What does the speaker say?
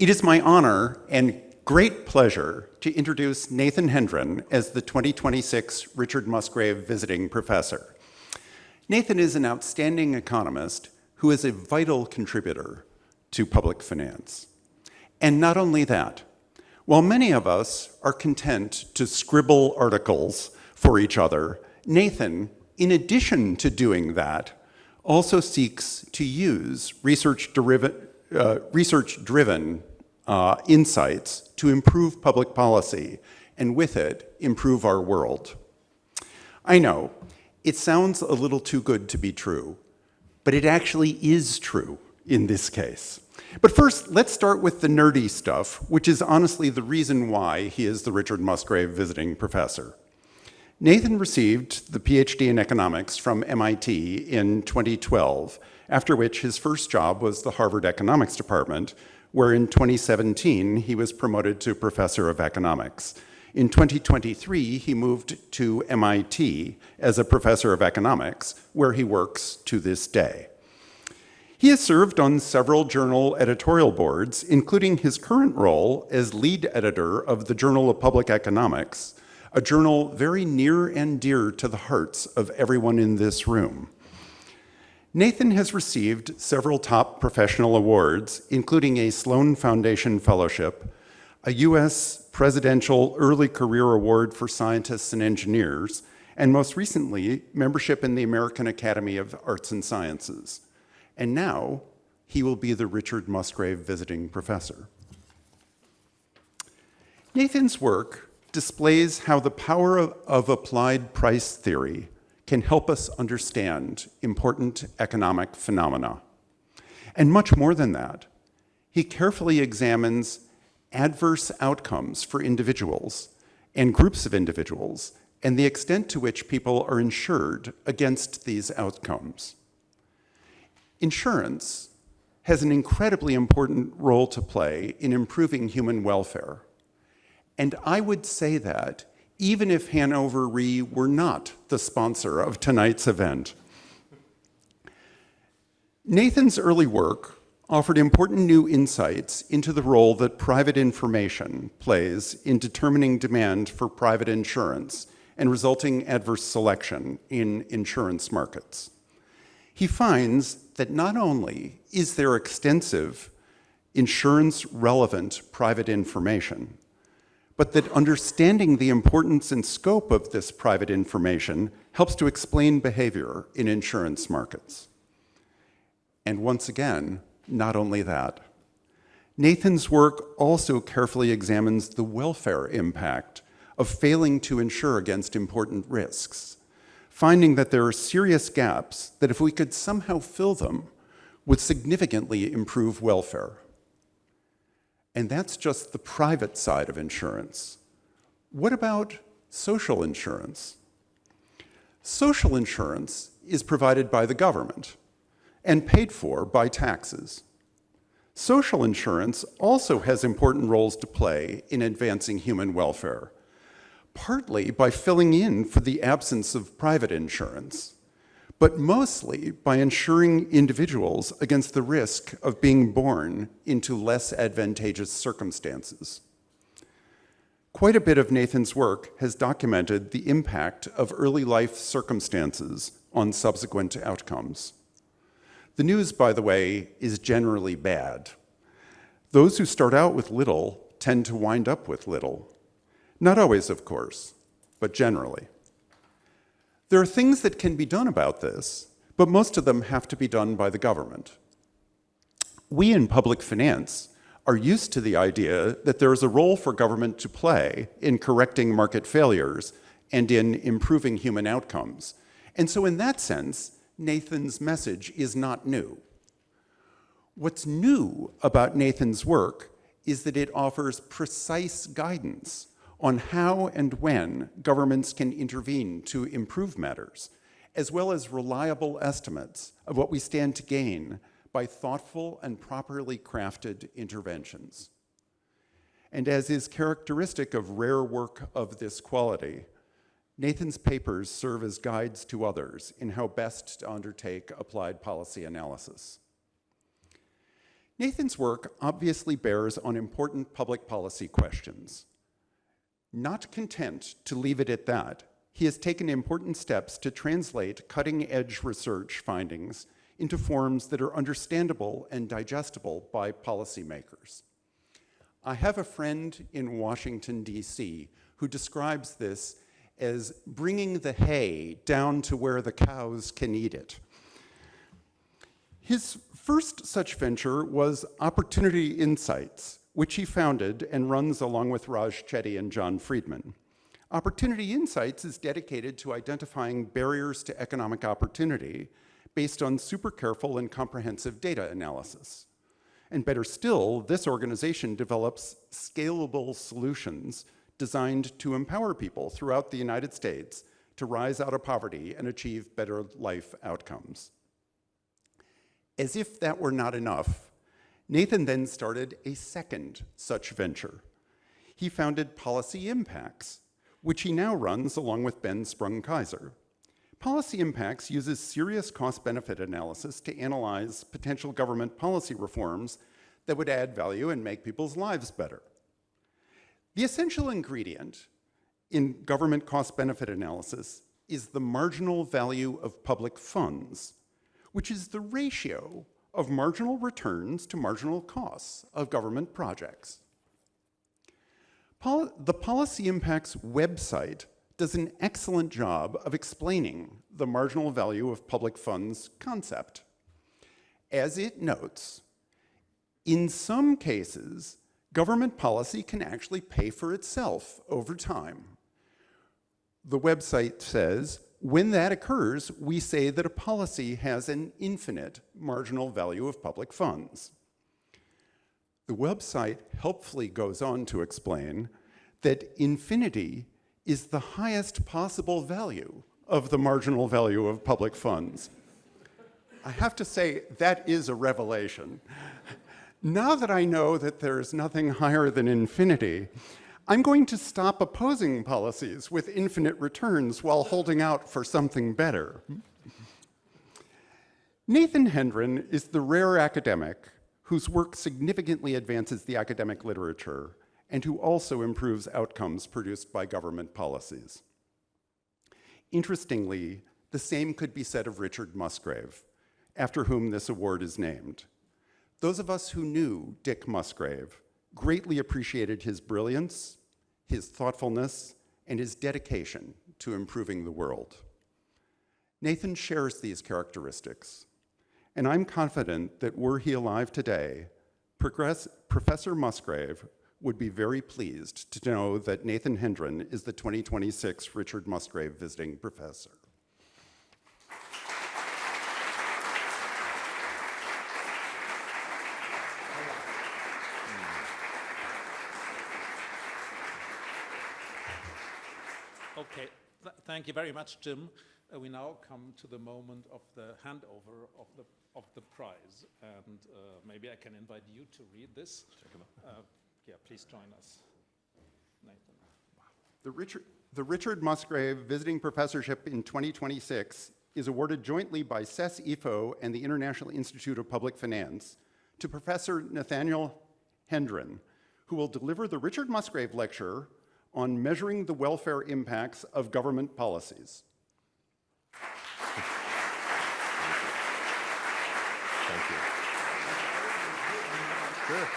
It is my honor and great pleasure to introduce Nathan Hendren as the 2026 Richard Musgrave Visiting Professor. Nathan is an outstanding economist who is a vital contributor to public finance. And not only that, while many of us are content to scribble articles for each other, Nathan, in addition to doing that, also seeks to use research-driven insights to improve public policy, and with it, improve our world. I know, it sounds a little too good to be true, but it actually is true in this case. But first, let's start with the nerdy stuff, which is honestly the reason why he is the Richard Musgrave Visiting Professor. Nathan received the PhD in economics from MIT in 2012, after which his first job was the Harvard Economics Department, where in 2017 he was promoted to Professor of Economics. In 2023, he moved to MIT as a Professor of Economics, where he works to this day. He has served on several journal editorial boards, including his current role as lead editor of the Journal of Public Economics, a journal very near and dear to the hearts of everyone in this room. Nathan has received several top professional awards, including a Sloan Foundation Fellowship, a U.S. Presidential Early Career Award for Scientists and Engineers, and most recently, membership in the American Academy of Arts and Sciences. And now, he will be the Richard Musgrave Visiting Professor. Nathan's work displays how the power of applied price theory can help us understand important economic phenomena. And much more than that, he carefully examines adverse outcomes for individuals and groups of individuals and the extent to which people are insured against these outcomes. Insurance has an incredibly important role to play in improving human welfare. And I would say that even if Hanover Re were not the sponsor of tonight's event. Nathan's early work offered important new insights into the role that private information plays in determining demand for private insurance and resulting adverse selection in insurance markets. He finds that not only is there extensive insurance-relevant private information, but that understanding the importance and scope of this private information helps to explain behavior in insurance markets. And once again, not only that, Nathan's work also carefully examines the welfare impact of failing to insure against important risks, finding that there are serious gaps that if we could somehow fill them, would significantly improve welfare. And that's just the private side of insurance. What about social insurance? Social insurance is provided by the government and paid for by taxes. Social insurance also has important roles to play in advancing human welfare, partly by filling in for the absence of private insurance, but mostly by insuring individuals against the risk of being born into less advantageous circumstances. Quite a bit of Nathan's work has documented the impact of early life circumstances on subsequent outcomes. The news, by the way, is generally bad. Those who start out with little tend to wind up with little. Not always, of course, but generally. There are things that can be done about this, but most of them have to be done by the government. We in public finance are used to the idea that there is a role for government to play in correcting market failures and in improving human outcomes. And so in that sense, Nathan's message is not new. What's new about Nathan's work is that it offers precise guidance on how and when governments can intervene to improve matters, as well as reliable estimates of what we stand to gain by thoughtful and properly crafted interventions. And as is characteristic of rare work of this quality, Nathan's papers serve as guides to others in how best to undertake applied policy analysis. Nathan's work obviously bears on important public policy questions. Not content to leave it at that, he has taken important steps to translate cutting-edge research findings into forms that are understandable and digestible by policymakers. I have a friend in Washington, D.C., who describes this as bringing the hay down to where the cows can eat it. His first such venture was Opportunity Insights, which he founded and runs along with Raj Chetty and John Friedman. Opportunity Insights is dedicated to identifying barriers to economic opportunity based on super careful and comprehensive data analysis. And better still, this organization develops scalable solutions designed to empower people throughout the United States to rise out of poverty and achieve better life outcomes. As if that were not enough, Nathan then started a second such venture. He founded Policy Impacts, which he now runs along with Ben Sprung-Kaiser. Policy Impacts uses serious cost-benefit analysis to analyze potential government policy reforms that would add value and make people's lives better. The essential ingredient in government cost-benefit analysis is the marginal value of public funds, which is the ratio of marginal returns to marginal costs of government projects. The Policy Impacts website does an excellent job of explaining the marginal value of public funds concept. As it notes, in some cases, government policy can actually pay for itself over time. The website says, when that occurs, we say that a policy has an infinite marginal value of public funds. The website helpfully goes on to explain that infinity is the highest possible value of the marginal value of public funds. I have to say, that is a revelation. Now that I know that there is nothing higher than infinity, I'm going to stop opposing policies with infinite returns while holding out for something better. Nathan Hendren is the rare academic whose work significantly advances the academic literature and who also improves outcomes produced by government policies. Interestingly, the same could be said of Richard Musgrave, after whom this award is named. Those of us who knew Dick Musgrave greatly appreciated his brilliance, his thoughtfulness, and his dedication to improving the world. Nathan shares these characteristics, and I'm confident that were he alive today, Professor Musgrave would be very pleased to know that Nathan Hendren is the 2026 Richard Musgrave Visiting Professor. Okay, thank you very much, Jim. We now come to the moment of the handover of the prize, and maybe I can invite you to read this. Yeah, please join us, Nathan. The Richard Musgrave Visiting Professorship in 2026 is awarded jointly by CES IFO and the International Institute of Public Finance to Professor Nathaniel Hendren, who will deliver the Richard Musgrave Lecture on measuring the welfare impacts of government policies. Thank you. Sure.